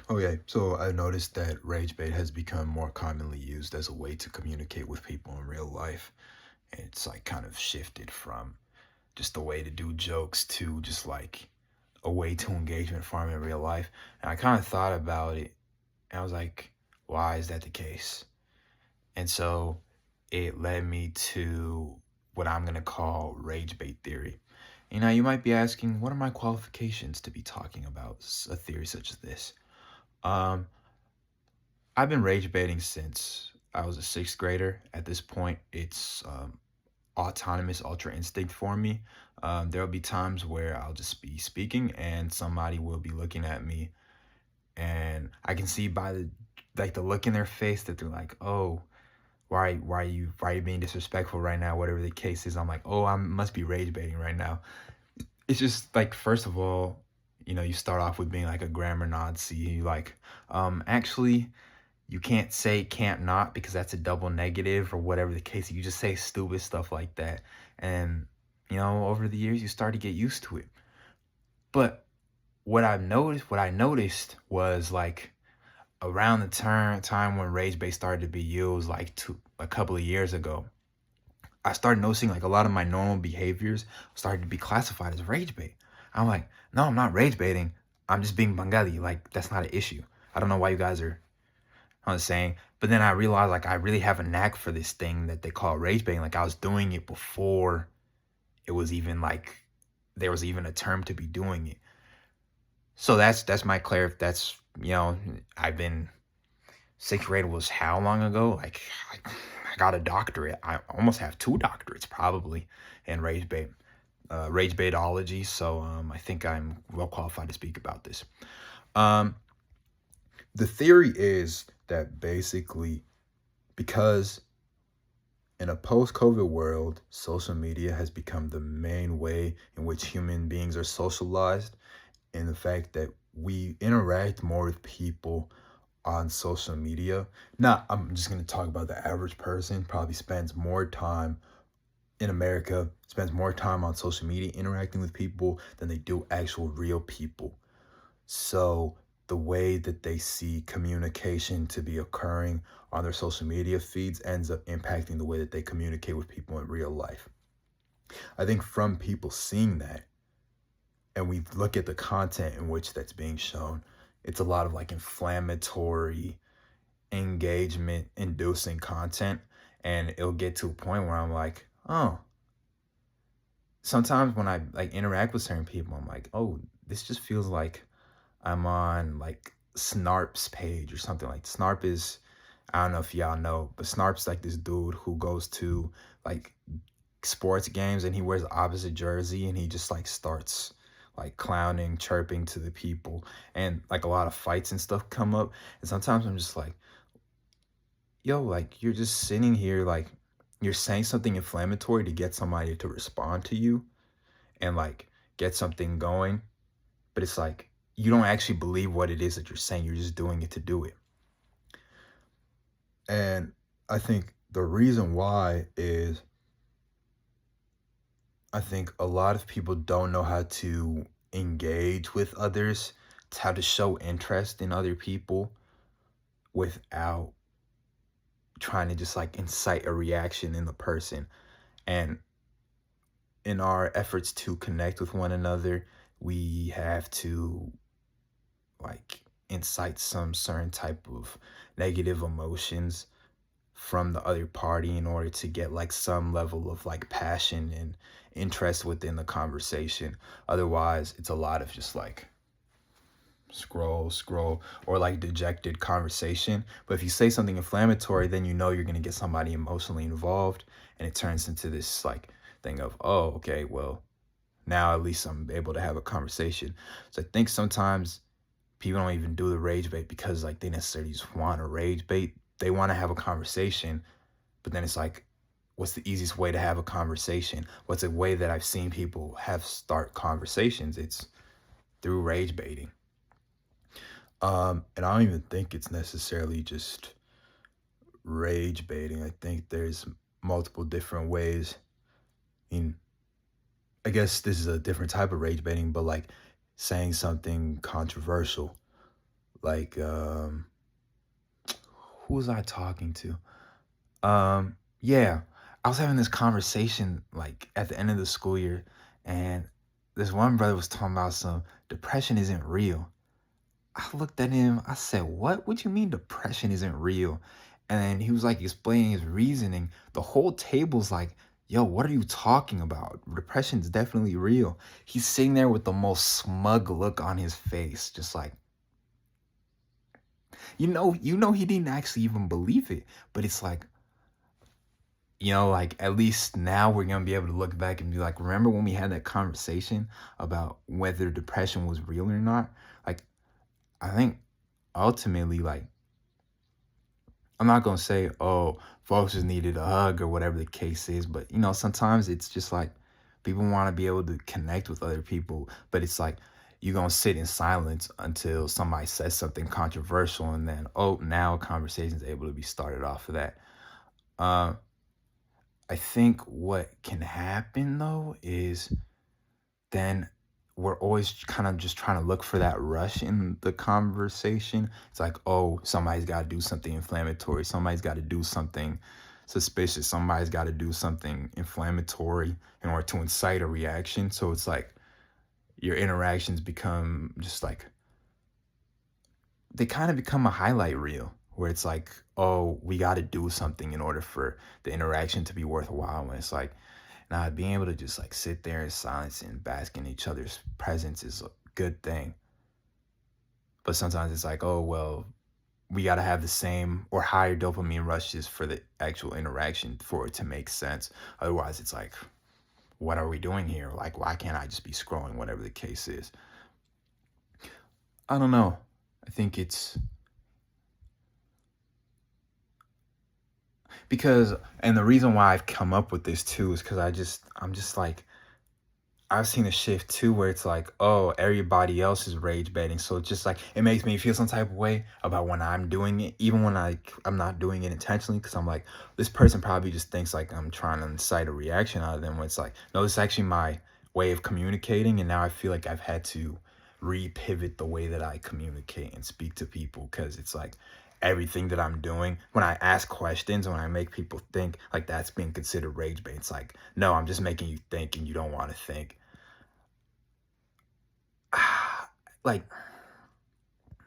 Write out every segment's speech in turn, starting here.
Okay, so I noticed that rage bait has become more commonly used as a way to communicate with people in real life. And it's like kind of shifted from just a way to do jokes to just like a way to engage with farm in real life. And I kind of thought about it and I was like, why is that the case? And so it led me to what I'm going to call rage bait theory. You might be asking, what are my qualifications to be talking about a theory such as this? Um, I've been rage baiting since I was a sixth grader. At this point, it's autonomous ultra instinct for me. There'll be times where I'll just be speaking and somebody will be looking at me, and I can see by the look in their face that they're like, "Oh, why are you being disrespectful right now?" Whatever the case is, I'm like, "Oh, I must be rage baiting right now." It's just like, first of all, you start off with being like a grammar Nazi. You like, actually, you can't say can't not because that's a double negative or whatever the case. You just say stupid stuff like that. And, over the years, you start to get used to it. But what I noticed was like around the time when rage bait started to be used, like a couple of years ago, I started noticing like a lot of my normal behaviors started to be classified as rage bait. I'm like, no, I'm not rage baiting. I'm just being Bengali. Like, that's not an issue. I don't know why you guys are I'm saying. But then I realized like I really have a knack for this thing that they call rage baiting. Like I was doing it before it was even like there was even a term to be doing it. So that's my that's I've been sixth grade was how long ago? Like I got a doctorate. I almost have two doctorates probably in rage baitology. So I think I'm well qualified to speak about this. Um the theory is that basically because in a post COVID world, social media has become the main way in which human beings are socialized, and the fact that we interact more with people on social media. Now, I'm just going to talk about the average person, probably spends more time in America, spends more time on social media interacting with people than they do actual real people. So the way that they see communication to be occurring on their social media feeds ends up impacting the way that they communicate with people in real life. I think from people seeing that, and we look at the content in which that's being shown, it's a lot of like inflammatory, engagement inducing content. And it'll get to a point where I'm like, oh, sometimes when I like interact with certain people, I'm like, oh, this just feels like I'm on like Snarp's page or something. Like Snarp is, I don't know if y'all know, but Snarp's like this dude who goes to like sports games and he wears the opposite jersey and he just like starts like clowning, chirping to the people, and like a lot of fights and stuff come up. And sometimes I'm just like, yo, like you're just sitting here like you're saying something inflammatory to get somebody to respond to you and like get something going, but it's like you don't actually believe what it is that you're saying. You're just doing it to do it. And I think the reason why is I think a lot of people don't know how to engage with others, how to show interest in other people without trying to just like incite a reaction in the person. And in our efforts to connect with one another, we have to like incite some certain type of negative emotions from the other party in order to get like some level of like passion and interest within the conversation. Otherwise, it's a lot of just like scroll, or like dejected conversation. But if you say something inflammatory, then you're going to get somebody emotionally involved, and it turns into this like thing of, oh, okay, well, now at least I'm able to have a conversation. So I think sometimes people don't even do the rage bait because like they necessarily just want to rage bait. They want to have a conversation, but then it's like, what's the easiest way to have a conversation? What's a way that I've seen people have start conversations? It's through rage baiting. And I don't even think it's necessarily just rage baiting. I think there's multiple different ways. I mean, I guess this is a different type of rage baiting, but like saying something controversial. Like, who was I talking to? Yeah, I was having this conversation like at the end of the school year, and this one brother was talking about some depression isn't real. I looked at him, I said, "What? What you mean depression isn't real?" And then he was like explaining his reasoning. The whole table's like, "Yo, what are you talking about? Depression's definitely real." He's sitting there with the most smug look on his face, just like, he didn't actually even believe it. But it's like, like at least now we're gonna be able to look back and be like, remember when we had that conversation about whether depression was real or not? Like, I think ultimately, like, I'm not gonna say, oh, folks just needed a hug or whatever the case is, but sometimes it's just like people want to be able to connect with other people, but it's like you're gonna sit in silence until somebody says something controversial, and then now a conversation's able to be started off of that. Uh, I think what can happen though is then we're always kind of just trying to look for that rush in the conversation. It's like, oh, somebody's got to do something inflammatory. Somebody's got to do something suspicious. Somebody's got to do something inflammatory in order to incite a reaction. So it's like your interactions become just like, they kind of become a highlight reel where it's like, oh, we got to do something in order for the interaction to be worthwhile. When it's like, now, being able to just like sit there in silence and bask in each other's presence is a good thing. But sometimes it's like, oh, well, we got to have the same or higher dopamine rushes for the actual interaction for it to make sense. Otherwise, it's like, what are we doing here? Like, why can't I just be scrolling, whatever the case is? I don't know. I think it's because, and the reason why I've come up with this too is because I'm just like, I've seen a shift too where it's like, oh, everybody else is rage baiting. So it's just like, it makes me feel some type of way about when I'm doing it, even when I'm not doing it intentionally. Cause I'm like, this person probably just thinks like I'm trying to incite a reaction out of them, when it's like, no, this is actually my way of communicating. And now I feel like I've had to repivot the way that I communicate and speak to people. Cause it's like everything that I'm doing, when I ask questions, when I make people think, like that's being considered rage bait. It's like, no, I'm just making you think and you don't want to think. Like,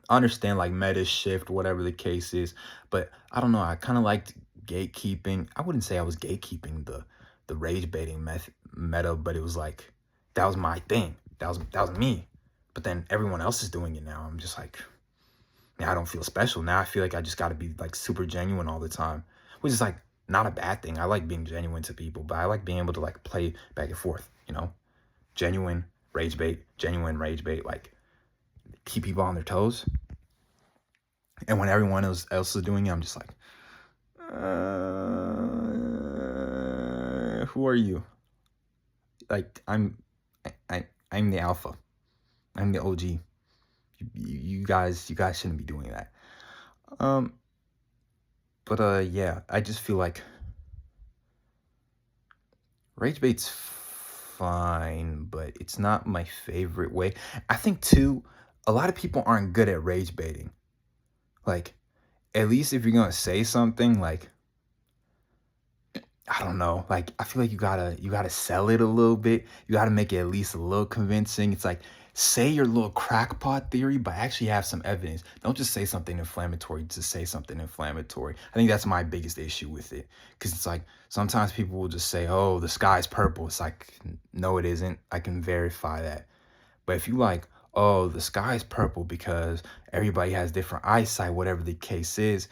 understand like meta shift, whatever the case is, but I don't know, I kind of liked gatekeeping. I wouldn't say I was gatekeeping the rage baiting meta, but it was like that was my thing, that was me. But then everyone else is doing it now. I'm just like, now I don't feel special. Now I feel like I just got to be like super genuine all the time, which is like not a bad thing. I like being genuine to people, but I like being able to like play back and forth, genuine genuine rage bait, like keep people on their toes. And when everyone else is doing it, I'm just like, who are you? Like, I'm the alpha. I'm the OG. You guys shouldn't be doing that. But yeah, I just feel like rage bait's fine, but it's not my favorite way. I think too, a lot of people aren't good at rage baiting. Like, at least if you're gonna say something, like, I don't know, like, I feel like you gotta sell it a little bit. You gotta make it at least a little convincing. It's like, say your little crackpot theory, but actually have some evidence. Don't just say something inflammatory to say something inflammatory. I think that's my biggest issue with it. Because it's like, sometimes people will just say, oh, the sky's purple. It's like, no, it isn't. I can verify that. But if you like, oh, the sky's purple because everybody has different eyesight, whatever the case is,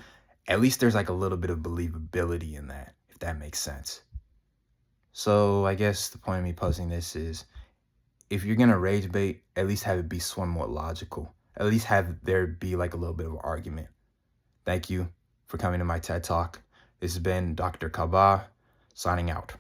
at least there's like a little bit of believability in that, if that makes sense. So I guess the point of me posting this is, if you're gonna rage bait, at least have it be somewhat logical. At least have there be like a little bit of an argument. Thank you for coming to my TED Talk. This has been Dr. Kaba signing out.